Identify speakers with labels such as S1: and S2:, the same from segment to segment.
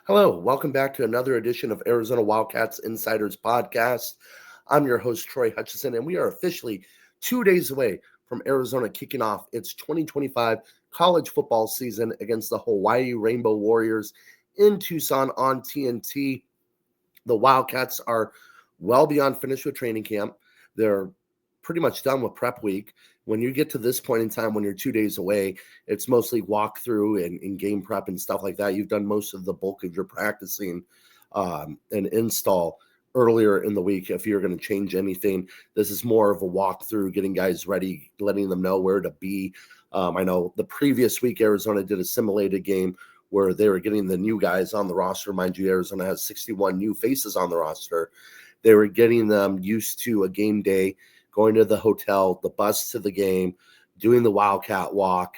S1: Hello, welcome back to another edition of Arizona Wildcats Insiders Podcast. I'm your host, Troy Hutchison, and we are officially 2 days away from Arizona kicking off its 2025 college football season against the Hawaii Rainbow Warriors in Tucson on TNT. The Wildcats are well beyond finished with training camp. They're pretty much done with prep week. When you get to this point in time, when you're 2 days away, it's mostly walkthrough and game prep and stuff like that. You've done most of the bulk of your practicing and install earlier in the week. If you're going to change anything, this is more of a walkthrough, getting guys ready, letting them know where to be. I know the previous week, Arizona did a simulated game where they were getting the new guys on the roster. Mind you, Arizona has 61 new faces on the roster. They were getting them used to a game day, going to the hotel, the bus to the game, doing the Wildcat walk,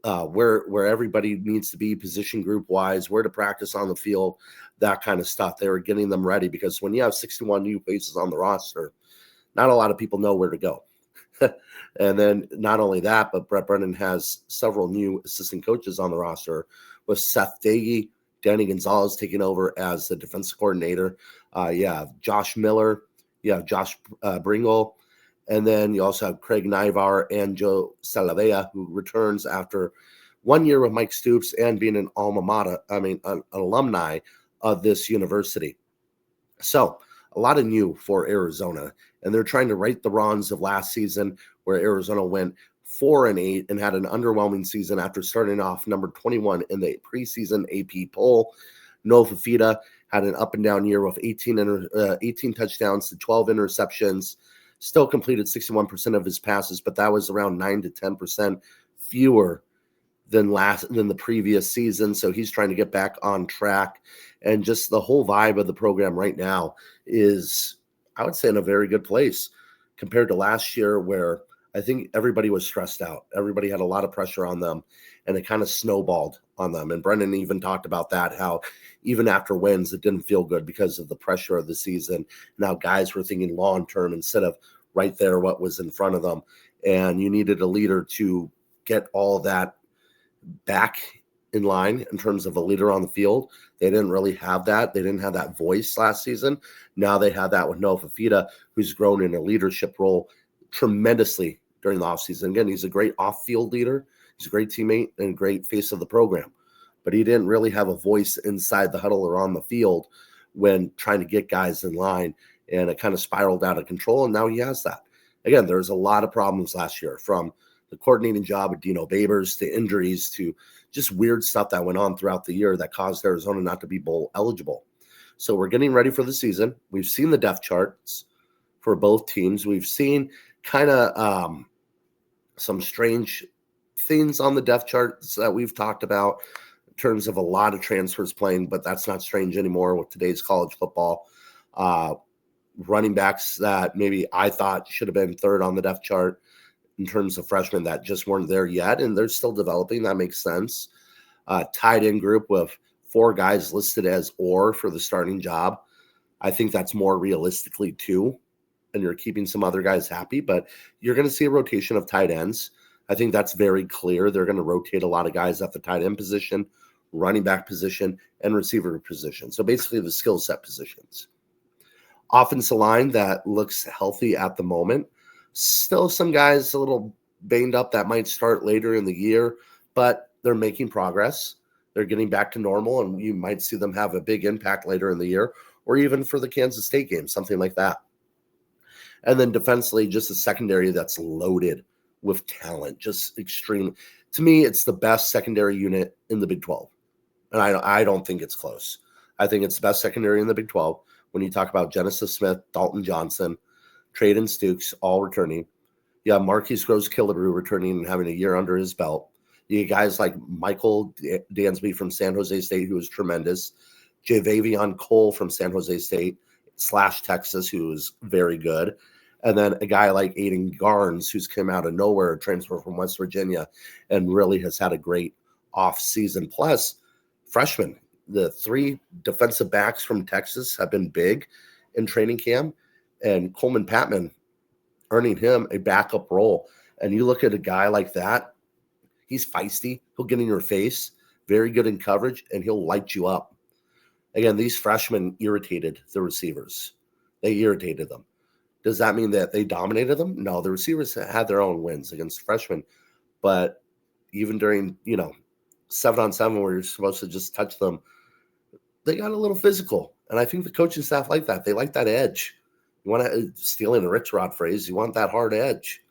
S1: where everybody needs to be position group wise, where to practice on the field, that kind of stuff. They were getting them ready because when you have 61 new faces on the roster, not a lot of people know where to go. And then not only that, but Brett Brennan has several new assistant coaches on the roster with Seth Dagey, Danny Gonzalez taking over as the defensive coordinator. You have Josh Miller, you have Josh Bringle, and then you also have Craig Nivar and Joe Salavea, who returns after 1 year with Mike Stoops and being an an alumni of this university. So a lot of new for Arizona, and they're trying to right the wrongs of last season where Arizona went 4-8 and had an underwhelming season after starting off number 21 in the preseason AP poll. Noah Fafita had an up and down year with 18 touchdowns to 12 interceptions, still completed 61% of his passes, but that was around 9 to 10% fewer than the previous season. So he's trying to get back on track. And just the whole vibe of the program right now is, I would say, in a very good place compared to last year, where I think everybody was stressed out. Everybody had a lot of pressure on them, and it kind of snowballed on them. And Brendan even talked about that, how even after wins, it didn't feel good because of the pressure of the season. Now guys were thinking long-term instead of right there what was in front of them. And you needed a leader to get all that back in line in terms of a leader on the field. They didn't really have that. They didn't have that voice last season. Now they have that with Noah Fafita, who's grown in a leadership role tremendously during the offseason. Again, he's a great off-field leader. He's a great teammate and a great face of the program. But he didn't really have a voice inside the huddle or on the field when trying to get guys in line, and it kind of spiraled out of control, and now he has that. Again, there's a lot of problems last year, from the coordinating job of Dino Babers to injuries to just weird stuff that went on throughout the year that caused Arizona not to be bowl eligible. So we're getting ready for the season. We've seen the depth charts for both teams. We've seen kind of some strange things on the depth charts that we've talked about in terms of a lot of transfers playing, but that's not strange anymore with today's college football. Running backs that maybe I thought should have been third on the depth chart in terms of freshmen that just weren't there yet, and they're still developing. That makes sense. Tight end group with 4 guys listed as or for the starting job. I think that's more realistically 2, and you're keeping some other guys happy, but you're going to see a rotation of tight ends. I think that's very clear. They're going to rotate a lot of guys at the tight end position, running back position, and receiver position. So basically the skill set positions. Offensive line that looks healthy at the moment. Still some guys a little banged up that might start later in the year, but they're making progress. They're getting back to normal, and you might see them have a big impact later in the year, or even for the Kansas State game, something like that. And then defensively, just a secondary that's loaded with talent, just extreme. To me, it's the best secondary unit in the Big 12. And I don't think it's close. I think it's the best secondary in the Big 12 when you talk about Genesis Smith, Dalton Johnson, Traden Stukes, all returning. You have Marquise Gross-Killebrew returning and having a year under his belt. You get guys like Michael Dansby from San Jose State, who was tremendous. Javavion Cole from San Jose State / Texas, who was very good. And then a guy like Aiden Garnes, who's come out of nowhere, a transfer from West Virginia, and really has had a great offseason. Plus, freshmen. The 3 defensive backs from Texas have been big in training camp, and Coleman Patman earning him a backup role. And you look at a guy like that, he's feisty. He'll get in your face, very good in coverage, and he'll light you up. Again, these freshmen irritated the receivers. They irritated them. Does that mean that they dominated them? No, the receivers had their own wins against freshmen. But even during, 7-on-7 where you're supposed to just touch them, they got a little physical. And I think the coaching staff like that. They like that edge. You want to, stealing a Rich Rod phrase, you want that hard edge.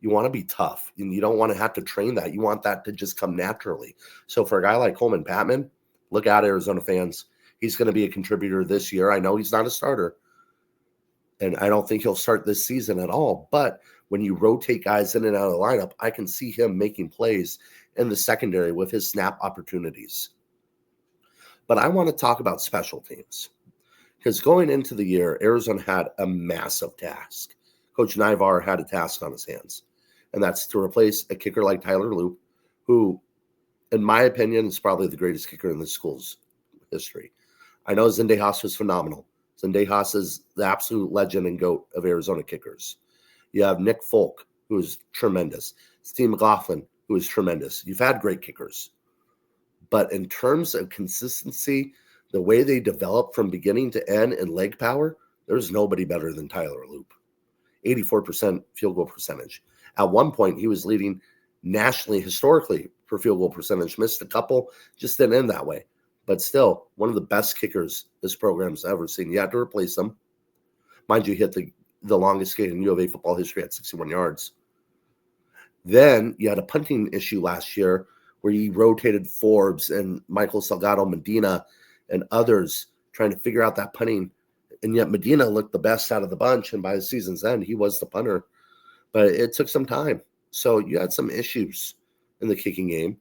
S1: You want to be tough. And you don't want to have to train that. You want that to just come naturally. So for a guy like Coleman Patman, look out, Arizona fans. He's going to be a contributor this year. I know he's not a starter. And I don't think he'll start this season at all. But when you rotate guys in and out of the lineup, I can see him making plays in the secondary with his snap opportunities. But I want to talk about special teams. Because going into the year, Arizona had a massive task. Coach Nyvar had a task on his hands. And that's to replace a kicker like Tyler Loop, who, in my opinion, is probably the greatest kicker in the school's history. I know Zendejas was phenomenal. Zendejas is the absolute legend and GOAT of Arizona kickers. You have Nick Folk, who is tremendous. Steve McLaughlin, who is tremendous. You've had great kickers. But in terms of consistency, the way they develop from beginning to end and leg power, there's nobody better than Tyler Loop. 84% field goal percentage. At one point, he was leading nationally, historically, for field goal percentage. Missed a couple, just didn't end that way. But still, one of the best kickers this program's ever seen. You had to replace him. Mind you, he hit the longest game in U of A football history at 61 yards. Then you had a punting issue last year where you rotated Forbes and Michael Salgado Medina and others trying to figure out that punting. And yet Medina looked the best out of the bunch. And by the season's end, he was the punter. But it took some time. So you had some issues in the kicking game.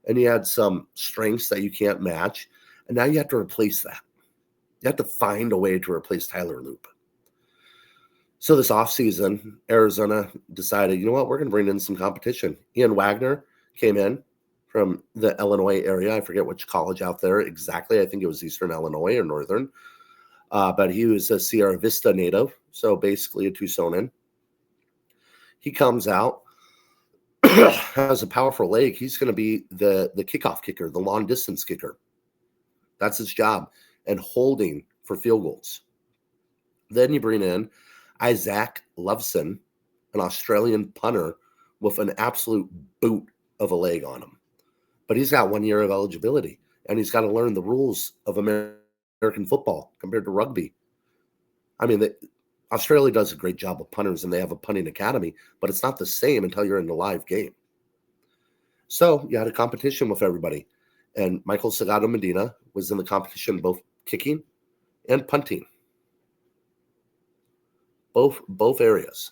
S1: And you had some strengths that you can't match. And now you have to replace that. You have to find a way to replace Tyler Loop. So this offseason, Arizona decided, you know what, we're going to bring in some competition. Ian Wagner came in from the Illinois area. I forget which college out there exactly. I think it was Eastern Illinois or Northern. But he was a Sierra Vista native, so basically a Tucsonan. He comes out, has a powerful leg. He's going to be the kickoff kicker, the long distance kicker. That's his job, and holding for field goals. Then you bring in Isaac Loveson, an Australian punter with an absolute boot of a leg on him. But he's got 1 year of eligibility, and he's got to learn the rules of American football compared to rugby. I mean, Australia does a great job with punters, and they have a punting academy, but it's not the same until you're in the live game. So you had a competition with everybody, and Michael Salgado Medina was in the competition both kicking and punting. Both areas.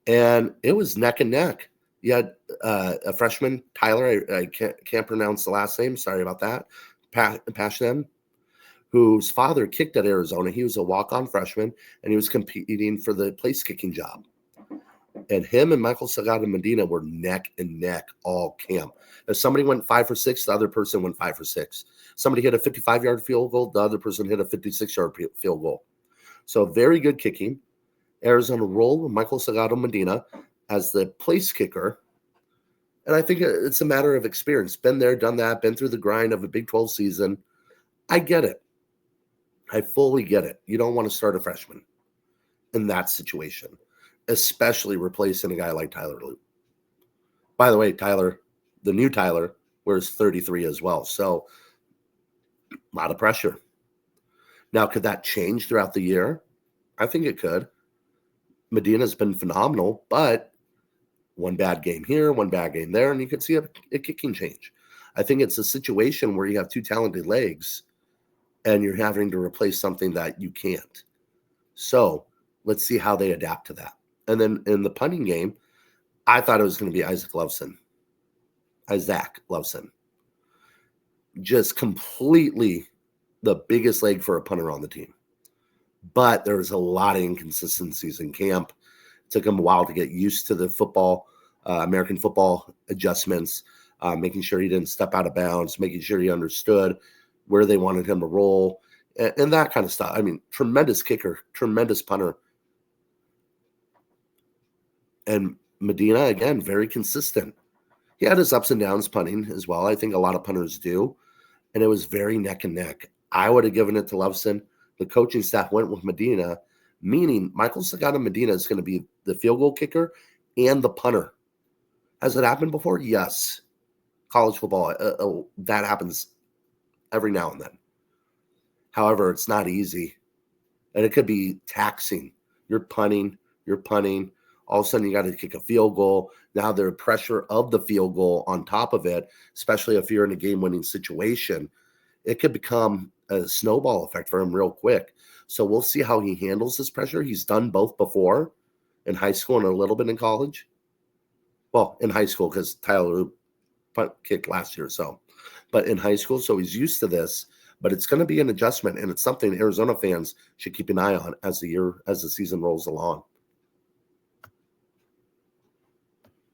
S1: And it was neck and neck. You had a freshman, Tyler, I can't pronounce the last name, sorry about that, Pashan, whose father kicked at Arizona. He was a walk-on freshman, and he was competing for the place kicking job. And him and Michael Salgado Medina were neck and neck all camp. If somebody went 5 for 6, the other person went 5 for 6. Somebody hit a 55-yard field goal, the other person hit a 56-yard field goal. So very good kicking. Arizona rolled with Michael Salgado Medina as the place kicker. And I think it's a matter of experience. Been there, done that, been through the grind of a Big 12 season. I get it. I fully get it. You don't want to start a freshman in that situation, especially replacing a guy like Tyler Loop. By the way, Tyler, the new Tyler, wears 33 as well. So a lot of pressure. Now, could that change throughout the year? I think it could. Medina's been phenomenal, but one bad game here, one bad game there, and you could see a kicking change. I think it's a situation where you have two talented legs and you're having to replace something that you can't. So let's see how they adapt to that. And then in the punting game, I thought it was going to be Isaac Loveson. Just completely the biggest leg for a punter on the team. But there was a lot of inconsistencies in camp. It took him a while to get used to the football, American football adjustments, making sure he didn't step out of bounds, making sure he understood where they wanted him to roll, and that kind of stuff. I mean, tremendous kicker, tremendous punter. And Medina, again, very consistent. He had his ups and downs punting as well. I think a lot of punters do. and it was very neck and neck. I would have given it to Leveson. The coaching staff went with Medina, meaning Michael Sagana Medina is going to be the field goal kicker and the punter. Has it happened before? Yes. College football, that happens every now and then. However, it's not easy, and it could be taxing. You're punting. All of a sudden, you got to kick a field goal. Now, the pressure of the field goal on top of it, especially if you're in a game-winning situation, it could become a snowball effect for him real quick. So we'll see how he handles this pressure. He's done both before in high school and a little bit in college. Well, in high school because Tyler punt kicked last year, but in high school, so he's used to this. But it's going to be an adjustment, and it's something Arizona fans should keep an eye on as the season rolls along.